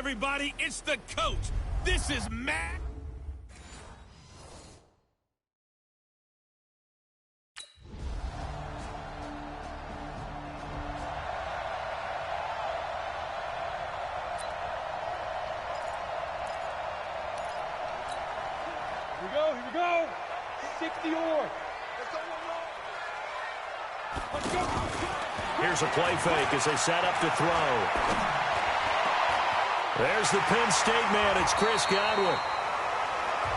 everybody, it's the coach. This is Matt. Here we go. 60-or. Let's go. Here's a play fake as they set up to throw. There's the Penn State man. It's Chris Godwin.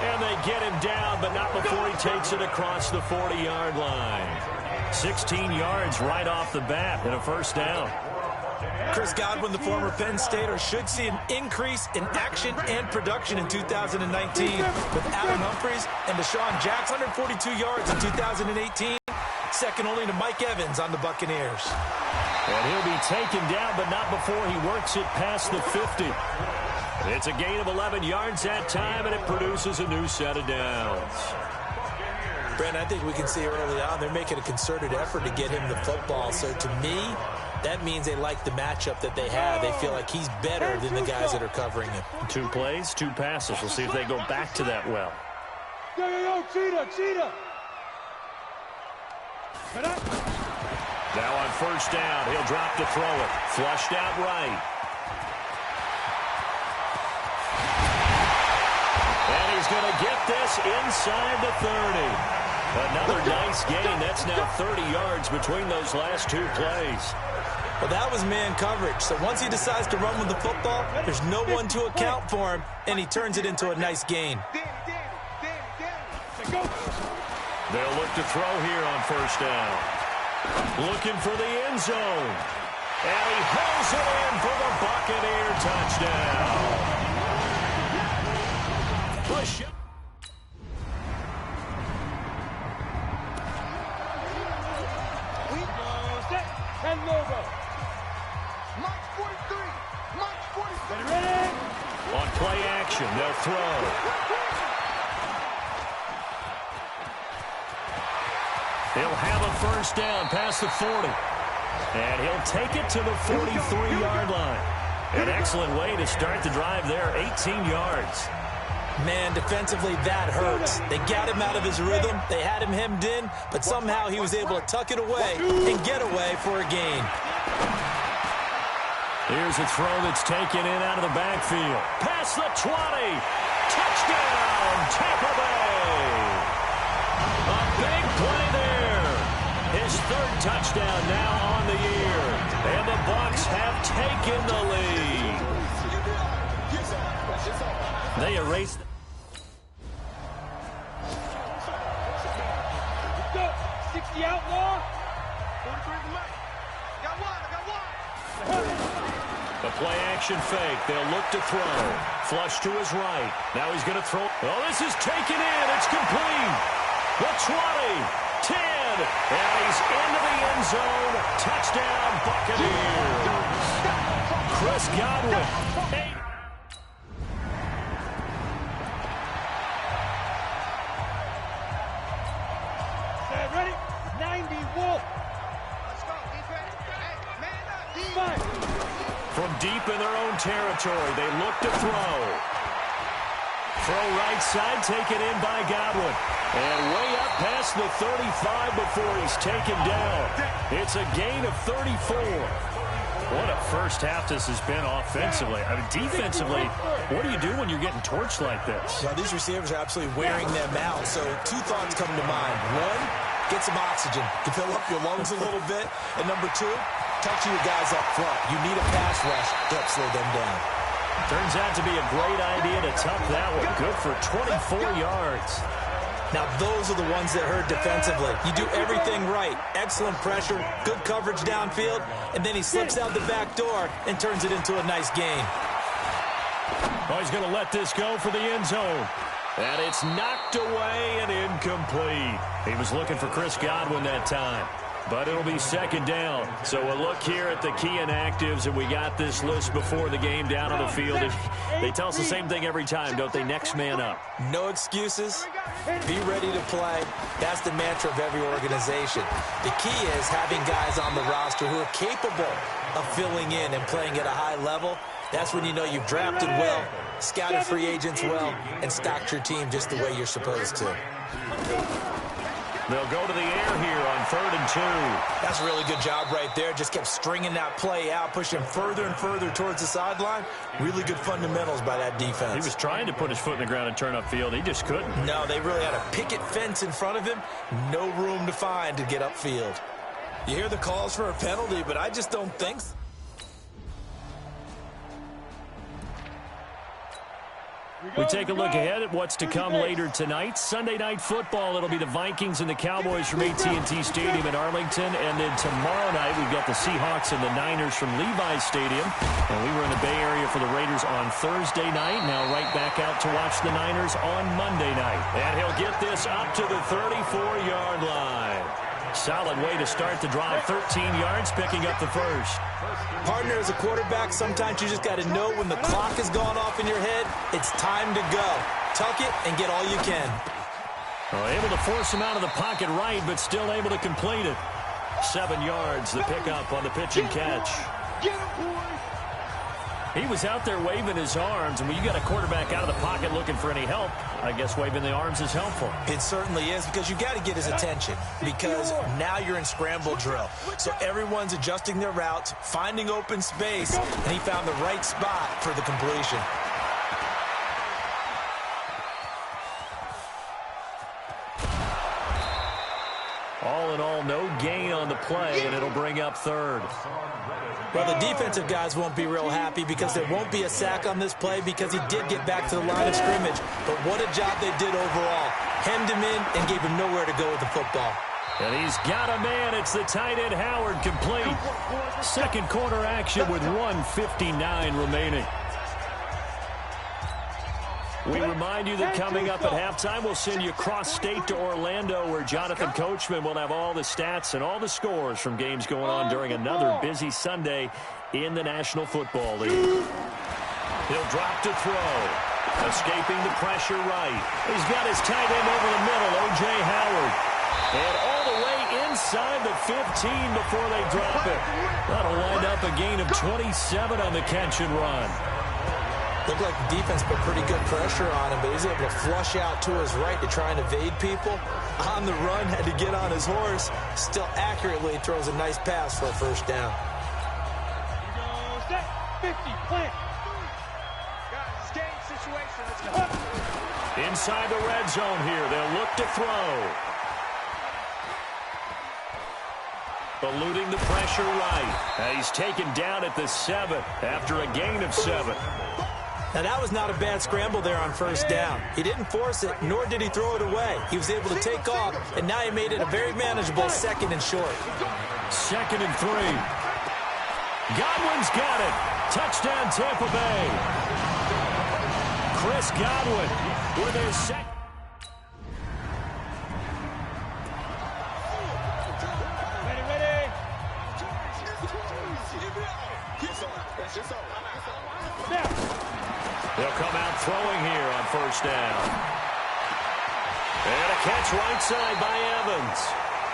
And they get him down, but not before he takes it across the 40-yard line. 16 yards right off the bat and a first down. Chris Godwin, the former Penn Stater, should see an increase in action and production in 2019 with Adam Humphries and Deshaun Jackson, 142 yards in 2018, second only to Mike Evans on the Buccaneers. And he'll be taken down, but not before he works it past the 50. It's a gain of 11 yards that time, and it produces a new set of downs. Brent, I think we can see early on they're making a concerted effort to get him the football. So to me, that means they like the matchup that they have. They feel like he's better than the guys that are covering him. 2 plays, 2 passes. We'll see if they go back to that well. Yo, cheetah. Now on first down, he'll drop to throw it. Flushed out right. And he's going to get this inside the 30. Another nice gain. That's now 30 yards between those last 2 plays. Well, that was man coverage. So once he decides to run with the football, there's no one to account for him, and he turns it into a nice gain. They'll look to throw here on first down. Looking for the end zone. And he hauls it in for the Buccaneer touchdown. Push up. And logo. March 43. March 43. Ready? On play action, they'll throw. He'll have a first down past the 40. And he'll take it to the 43-yard line. An excellent way to start the drive there, 18 yards. Man, defensively, that hurts. They got him out of his rhythm. They had him hemmed in, but somehow he was able to tuck it away and get away for a gain. Here's a throw that's taken in out of the backfield. Past the 20. Touchdown, Tampa Bay. A big play there. His 3rd touchdown now on the year. And the Bucs have taken the lead. They erased. Let's go. 60 outlaw. 43 to Mike. Got one. The play action fake. They'll look to throw. Flush to his right. Now he's going to throw. Oh, this is taken in. It's complete. The 20, 10, and he's into the end zone. Touchdown, Buccaneers. Chris Godwin. 8. Ready? 90 Wolf. Let's go. Defense. Hey, man up. From deep in their own territory, they look to throw. Throw right side, taken in by Godwin. And way up past the 35 before he's taken down. It's a gain of 34. What a first half this has been offensively. I mean, defensively, what do you do when you're getting torched like this? Well, these receivers are absolutely wearing them out. So 2 thoughts come to mind. 1, get some oxygen to fill up your lungs a little bit. And number 2, talk to your guys up front. You need a pass rush to help slow them down. Turns out to be a great idea to tuck that one. Good for 24 yards. Now, those are the ones that hurt defensively. You do everything right. Excellent pressure, good coverage downfield, and then he slips out the back door and turns it into a nice gain. Oh, he's going to let this go for the end zone. And it's knocked away and incomplete. He was looking for Chris Godwin that time. But it'll be second down. So we'll look here at the key inactives, and we got this list before the game down on the field. They tell us the same thing every time, don't they? Next man up. No excuses. Be ready to play. That's the mantra of every organization. The key is having guys on the roster who are capable of filling in and playing at a high level. That's when you know you've drafted well, scouted free agents well, and stocked your team just the way you're supposed to. They'll go to the air here on 3rd and 2. That's a really good job right there. Just kept stringing that play out, pushing further and further towards the sideline. Really good fundamentals by that defense. He was trying to put his foot in the ground and turn upfield. He just couldn't. No, they really had a picket fence in front of him. No room to find to get upfield. You hear the calls for a penalty, but I just don't think so. We take a look ahead at what's to come later tonight. Sunday Night Football, it'll be the Vikings and the Cowboys from AT&T Stadium in Arlington. And then tomorrow night, we've got the Seahawks and the Niners from Levi's Stadium. And we were in the Bay Area for the Raiders on Thursday night. Now right back out to watch the Niners on Monday night. And he'll get this up to the 34-yard line. Solid way to start the drive. 13 yards, picking up the first. Partner, as a quarterback, sometimes you just got to know when the clock has gone off in your head, it's time to go. Tuck it and get all you can. Well, able to force him out of the pocket right, but still able to complete it. 7 yards, the pickup on the pitch and catch. He was out there waving his arms, and when you got a quarterback out of the pocket looking for any help, I guess waving the arms is helpful. It certainly is, because you got to get his attention, because now you're in scramble drill. So everyone's adjusting their routes, finding open space, and he found the right spot for the completion. All in all, no gain on the play, and it'll bring up 3rd. Well, the defensive guys won't be real happy because there won't be a sack on this play because he did get back to the line of scrimmage. But what a job they did overall. Hemmed him in and gave him nowhere to go with the football. And he's got a man. It's the tight end Howard, complete. Second quarter action with 1:59 remaining. We remind you that coming up at halftime, we'll send you cross-state to Orlando, where Jonathan Coachman will have all the stats and all the scores from games going on during another busy Sunday in the National Football League. He'll drop to throw. Escaping the pressure right. He's got his tight end over the middle, O.J. Howard. And all the way inside the 15 before they drop it. That'll wind up a gain of 27 on the catch and run. Looked like the defense put pretty good pressure on him, but he was able to flush out to his right to try and evade people. On the run, had to get on his horse. Still accurately throws a nice pass for a first down. 50, plant. Guys, game situation. Let's go. Inside the red zone here. They'll look to throw. Eluding the pressure right. And he's taken down at the 7 after a gain of 7. Now, that was not a bad scramble there on first down. He didn't force it, nor did he throw it away. He was able to take off, and now he made it a very manageable 2nd and short. 2nd and 3. Godwin's got it. Touchdown, Tampa Bay. Chris Godwin with his second. They'll come out throwing here on first down. And a catch right side by Evans.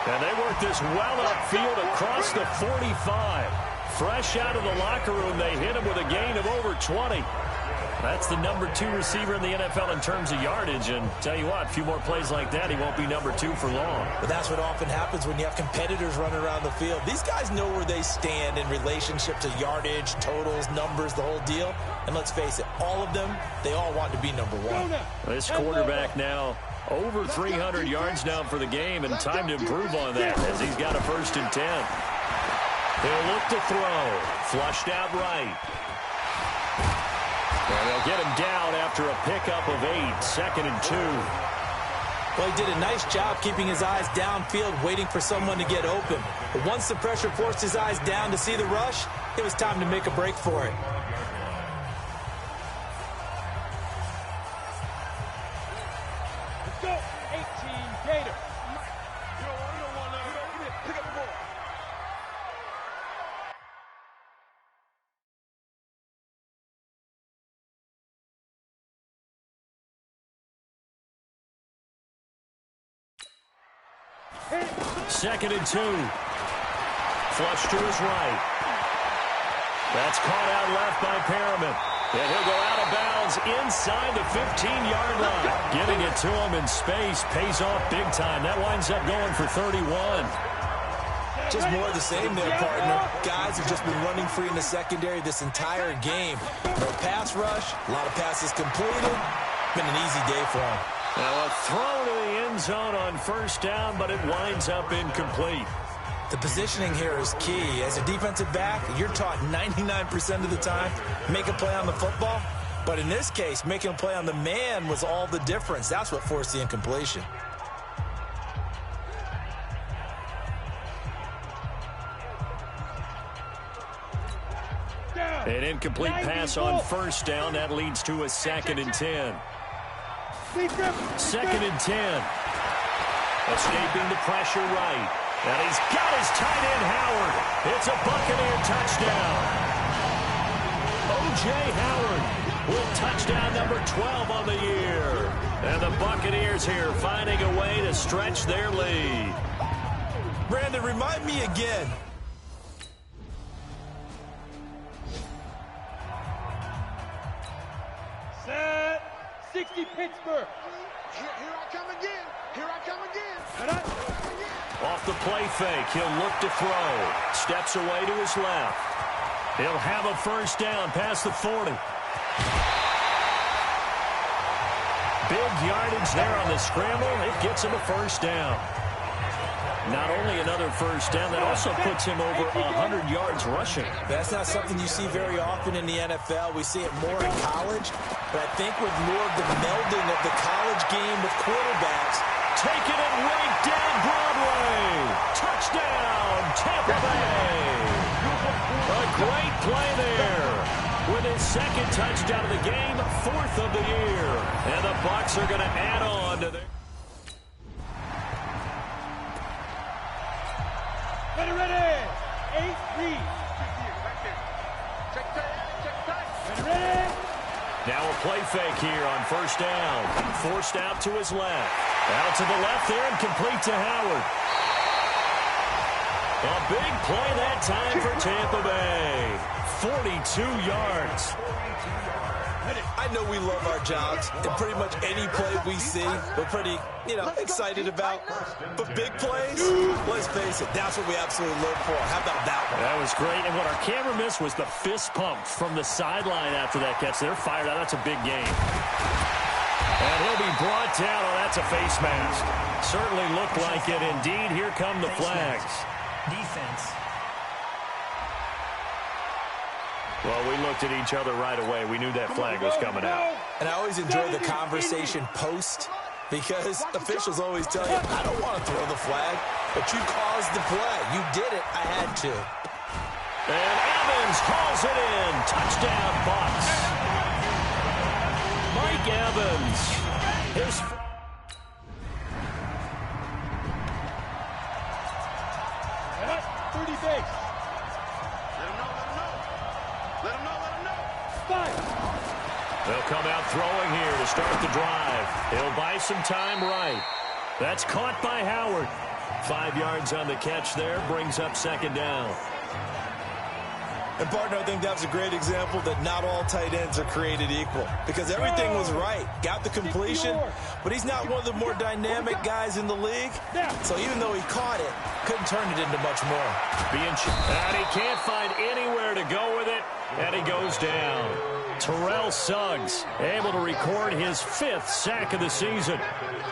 And they work this well upfield across the 45. Fresh out of the locker room, they hit him with a gain of over 20. That's the number 2 receiver in the NFL in terms of yardage. And tell you what, a few more plays like that, he won't be number 2 for long. But that's what often happens when you have competitors running around the field. These guys know where they stand in relationship to yardage, totals, numbers, the whole deal. And let's face it, all of them, they all want to be number 1. This quarterback now over 300 yards now for the game, and time to improve on that as he's got a 1st and 10. He'll look to throw. Flushed out right. And they'll get him down after a pickup of 8, 2nd and 2. Well, he did a nice job keeping his eyes downfield, waiting for someone to get open. But once the pressure forced his eyes down to see the rush, it was time to make a break for it. Let's go. 18, Gator. Pick up the ball. Second and 2. Flush to his right. That's caught out left by Perriman. And he'll go out of bounds inside the 15-yard line. Getting it to him in space pays off big time. That winds up going for 31. Just more of the same there, partner. Guys have just been running free in the secondary this entire game. No pass rush, a lot of passes completed. Been an easy day for him. Now a throw to the end zone on first down, but it winds up incomplete. The positioning here is key. As a defensive back, you're taught 99% of the time, make a play on the football. But in this case, making a play on the man was all the difference. That's what forced the incompletion. An incomplete pass on first down. That leads to a 2nd and 10. 2nd and 10. Escaping the pressure right. And he's got his tight end, Howard. It's a Buccaneer touchdown. O.J. Howard with touchdown number 12 on the year. And the Buccaneers here finding a way to stretch their lead. Brandon, remind me again. Set. 60 Pittsburgh. Here I come again. Here I come again. Off the play fake, he'll look to throw. Steps away to his left. He'll have a first down past the 40. Big yardage there on the scramble. It gets him a first down. Not only another first down, that also puts him over 100 yards rushing. That's not something you see very often in the NFL. We see it more in college. But I think with more of the melding of the college game with quarterbacks, taking it right down Broadway. Touchdown, Tampa Bay. A great play there. With his 2nd touchdown of the game, 4th of the year. And the Bucs are going to add on to their... Ready. 8-3. Ready. Now a play fake here on first down. Forced out to his left. Out to the left there and complete to Howard. A big play that time for Tampa Bay. 42 yards. I know we love our jobs, and pretty much any play we see, we're pretty, excited about. But big plays, let's face it, that's what we absolutely live for. How about that one? That was great, and what our camera missed was the fist pump from the sideline after that catch. They're fired out. That's a big game. And he'll be brought down. Oh, that's a face mask. Certainly looked like it. Indeed, here come the flags. Defense. Well, we looked at each other right away. We knew that flag was coming out. And I always enjoy the conversation post because officials always tell you, I don't want to throw the flag, but you caused the play. You did it. I had to. And Evans hauls it in. Touchdown, Bucs. Mike Evans. His 30 base. Let him know. 5. They'll come out throwing here to start the drive. He'll buy some time right. That's caught by Howard. 5 yards on the catch there. Brings up 2nd down. And, partner, I think that was a great example that not all tight ends are created equal because everything was right. Got the completion, but he's not one of the more dynamic guys in the league. So even though he caught it, couldn't turn it into much more. And he can't find anywhere to go with it, and he goes down. Terrell Suggs able to record his 5th sack of the season.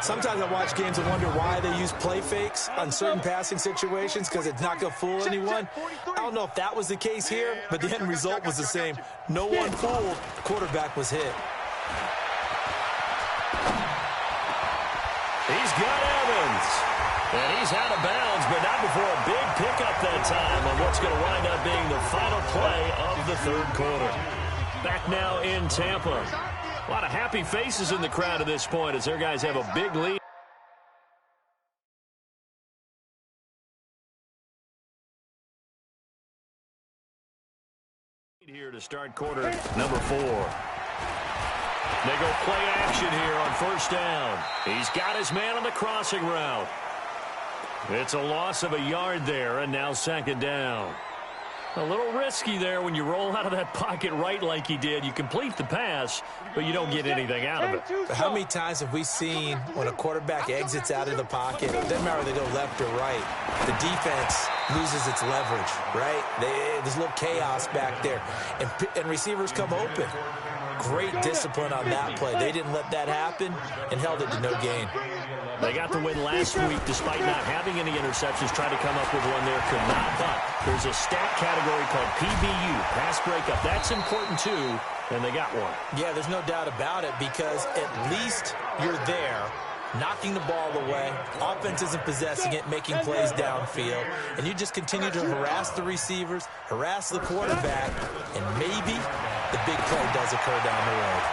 Sometimes I watch games and wonder why they use play fakes on certain passing situations because it's not going to fool anyone. I don't know if that was the case here, but the end result was the same. No one fooled. The quarterback was hit. He's got Evans. And he's out of bounds, but not before a big pickup that time on what's going to wind up being the final play of the 3rd quarter. Back now in Tampa. A lot of happy faces in the crowd at this point as their guys have a big lead. Here to start quarter number 4. They go play action here on first down. He's got his man on the crossing route. It's a loss of a yard there, and now 2nd down. A little risky there when you roll out of that pocket right like he did. You complete the pass, but you don't get anything out of it. But how many times have we seen when a quarterback exits out of the pocket, it doesn't matter whether they go left or right, the defense loses its leverage, right? There's a little chaos back there, and receivers come open. Great discipline on that play. They didn't let that happen and held it to no gain. They got the win last week despite not having any interceptions. Tried to come up with one there, could not. But there's a stat category called PBU, pass breakup. That's important too, and they got one. Yeah, there's no doubt about it because at least you're there, knocking the ball away. Offense isn't possessing it, making plays downfield. And you just continue to harass the receivers, harass the quarterback, and maybe the big play does occur down the road.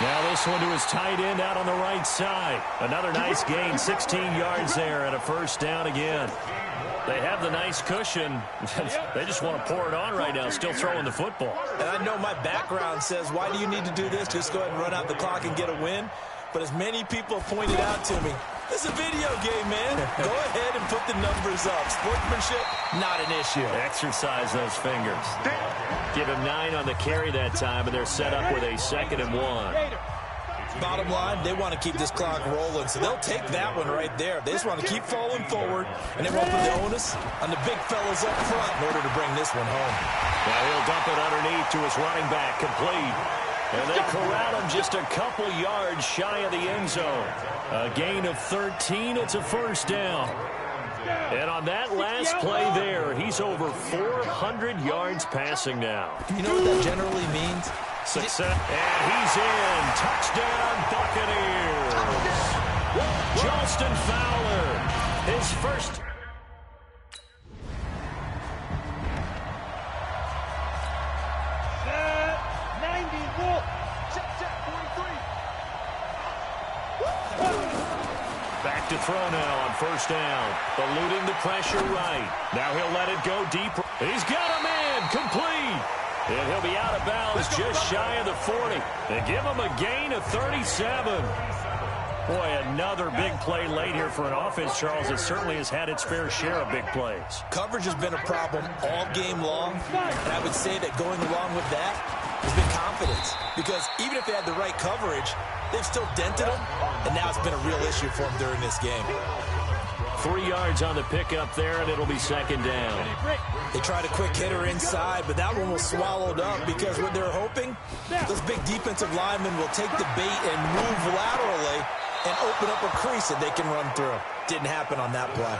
Now this one to his tight end out on the right side. Another nice gain, 16 yards there and a first down again. They have the nice cushion. They just want to pour it on right now, still throwing the football. And I know my background says, why do you need to do this? Just go ahead and run out the clock and get a win. But as many people have pointed out to me, it's a video game, man. Go ahead and put the numbers up. Sportsmanship, not an issue. Exercise those fingers. Give him 9 on the carry that time, and they're set up with a 2nd and 1. Bottom line, they want to keep this clock rolling, so they'll take that one right there. They just want to keep falling forward, and they want to put the onus on the big fellas up front in order to bring this one home. Now he'll dump it underneath to his running back, complete. And they corral him just a couple yards shy of the end zone. A gain of 13, it's a first down. And on that last play there, he's over 400 yards passing now. You know what that generally means? Success. And he's in. Touchdown, Buccaneers. Johnston Fowler, his first. Back to throw now on first down. Eluding the pressure right. Now he'll let it go deep. He's got a man complete. And he'll be out of bounds just shy of the 40. They give him a gain of 37. Boy, another big play late here for an offense, Charles, that certainly has had its fair share of big plays. Coverage has been a problem all game long, and I would say that going along with that has been confidence. Because even if they had the right coverage, they've still dented them, and now it's been a real issue for them during this game. 3 yards on the pickup there, and it'll be second down. They tried a quick hitter inside, but that one was swallowed up because what they're hoping, those big defensive linemen will take the bait and move laterally and open up a crease that they can run through. Didn't happen on that play.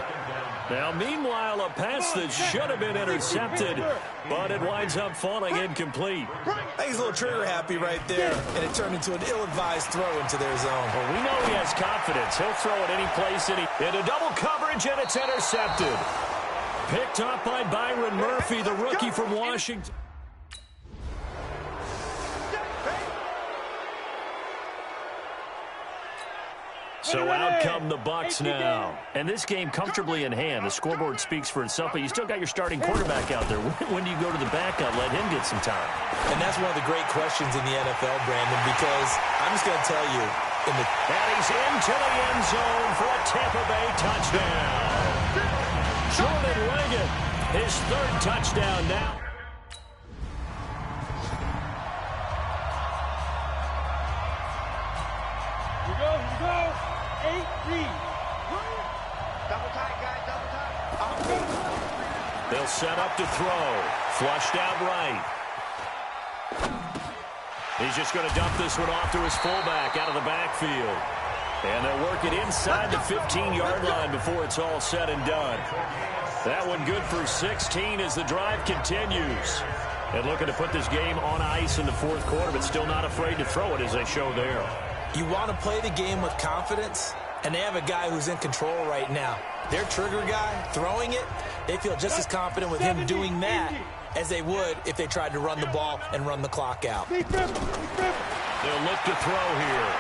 Now, meanwhile, a pass that should have been intercepted, but it winds up falling incomplete. I think he's a little trigger happy right there, and it turned into an ill-advised throw into their zone. Well, we know he has confidence. He'll throw it any place into double coverage, and it's intercepted. Picked up by Byron Murphy, the rookie from Washington. So out come the Bucs now. And this game comfortably in hand. The scoreboard speaks for itself, but you still got your starting quarterback out there. When do you go to the backup? Let him get some time. And that's one of the great questions in the NFL, Brandon, because I'm just going to tell you. And he's into the end zone for a Tampa Bay touchdown. Jordan Leggett, his 3rd touchdown now. Here we go. 8 read. Double tight, guys, double tight. They'll set up to throw. Flushed out right. He's just going to dump this one off to his fullback out of the backfield. And they'll work it inside the 15-yard line before it's all said and done. That one good for 16 as the drive continues. And looking to put this game on ice in the 4th quarter, but still not afraid to throw it as they show there. You want to play the game with confidence, and they have a guy who's in control right now. Their trigger guy, throwing it, they feel just as confident with him doing that as they would if they tried to run the ball and run the clock out. They'll look to throw here.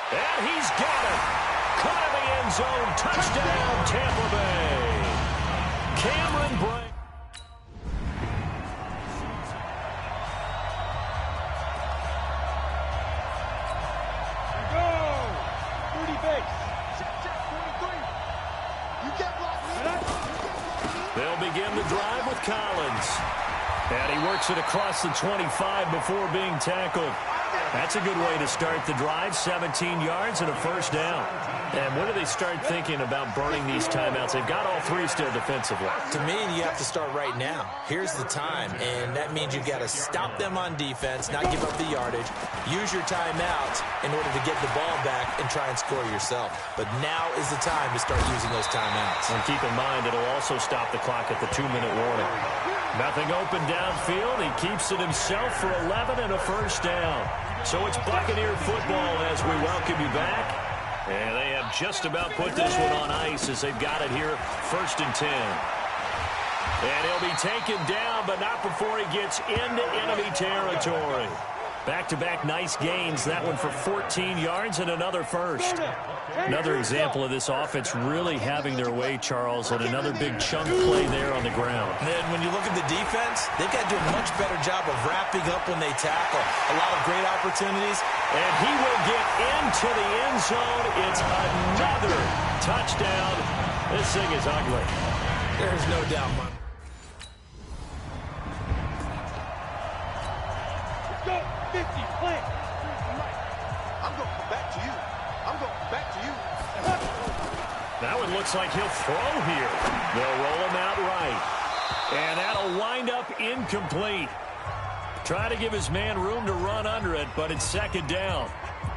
And he's got it. Caught in the end zone. Touchdown, Tampa Bay. Cameron Brate. he works it across the 25 before being tackled. That's a good way to start the drive. 17 yards and a first down. And when do they start thinking about burning these timeouts? They've got all three still defensively. To me, you have to start right now. Here's the time, and that means you've got to stop them on defense, not give up the yardage, use your timeouts in order to get the ball back and try and score yourself. But now is the time to start using those timeouts. And keep in mind, it'll also stop the clock at the 2-minute warning. Nothing open downfield. He keeps it himself for 11 and a first down. So it's Buccaneer football as we welcome you back. And they have just about put this one on ice as they've got it here, 1st and 10. And he'll be taken down, but not before he gets into enemy territory. Back-to-back nice gains. That one for 14 yards and another first. Another example of this offense really having their way, Charles, and another big chunk play there on the ground. And then when you look at the defense, they've got to do a much better job of wrapping up when they tackle. A lot of great opportunities. And he will get into the end zone. It's another touchdown. This thing is ugly. There's no doubt, Mark. Go, 50, play. I'm going back to you. I'm going back to you. That one looks like he'll throw here. They'll roll him out right. And that'll wind up incomplete. Trying to give his man room to run under it, but it's 2nd down.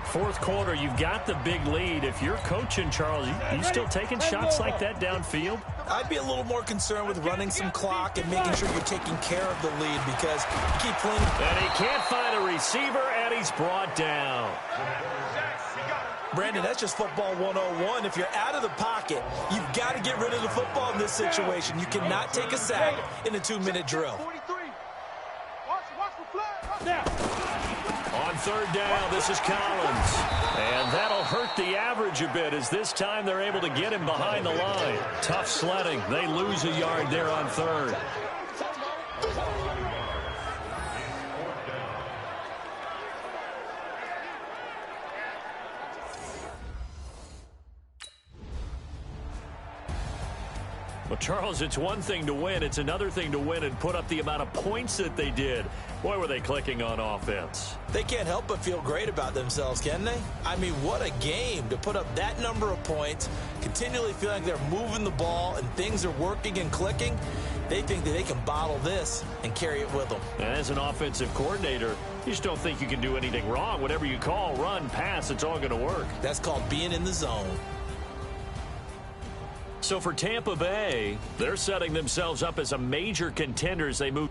4th quarter, you've got the big lead. If you're coaching, Charles, you still taking shots like that downfield? I'd be a little more concerned with running some clock and making sure you're taking care of the lead because you keep playing. And he can't find a receiver, and he's brought down. Brandon, that's just football 101. If you're out of the pocket, you've got to get rid of the football in this situation. You cannot take a sack in a 2-minute drill. 43. Watch the flag. Now. On 3rd down, this is Collins. And that'll hurt the average a bit as this time they're able to get him behind the line. Tough sledding. They lose a yard there on 3rd. Well, Charles, it's one thing to win. It's another thing to win and put up the amount of points that they did. Boy, were they clicking on offense. They can't help but feel great about themselves, can they? I mean, what a game to put up that number of points, continually feeling like they're moving the ball and things are working and clicking. They think that they can bottle this and carry it with them. And as an offensive coordinator, you just don't think you can do anything wrong. Whatever you call, run, pass, it's all going to work. That's called being in the zone. So for Tampa Bay, they're setting themselves up as a major contender as they move.